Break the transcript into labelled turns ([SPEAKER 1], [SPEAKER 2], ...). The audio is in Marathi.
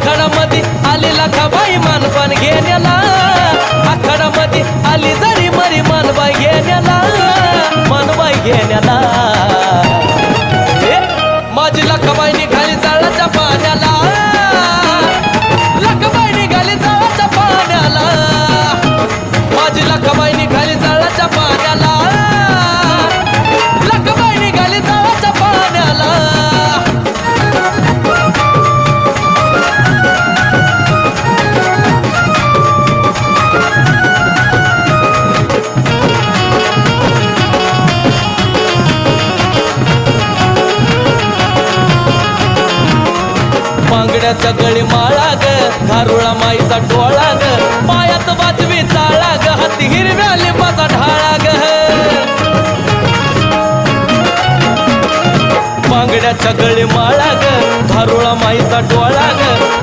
[SPEAKER 1] आखाडामध्ये आली लाखाबाई मानपान घेण्याला आखाडामध्ये आली जरी मरी मानबाई घेण्याला मानबाई घेण्याला माझी लाखाबाई निघाली जाळाच्या पाण्याला लाखाबाई निघाली जाळाच्या पाण्याला माझी लाखाबाई निघाली जाळाच्या पाण्याला लाखाबाई निघाली जाळाच्या पाण्याला बांगड्याच्या गळी माळा ग धारुळा माईचा डोळा ग पायात वाजवी चाळा ग हाती हिरव्या लिंबाचा ढाळा ग बांगड्याच्या गळी माळा ग धारुळा माईचा डोळा ग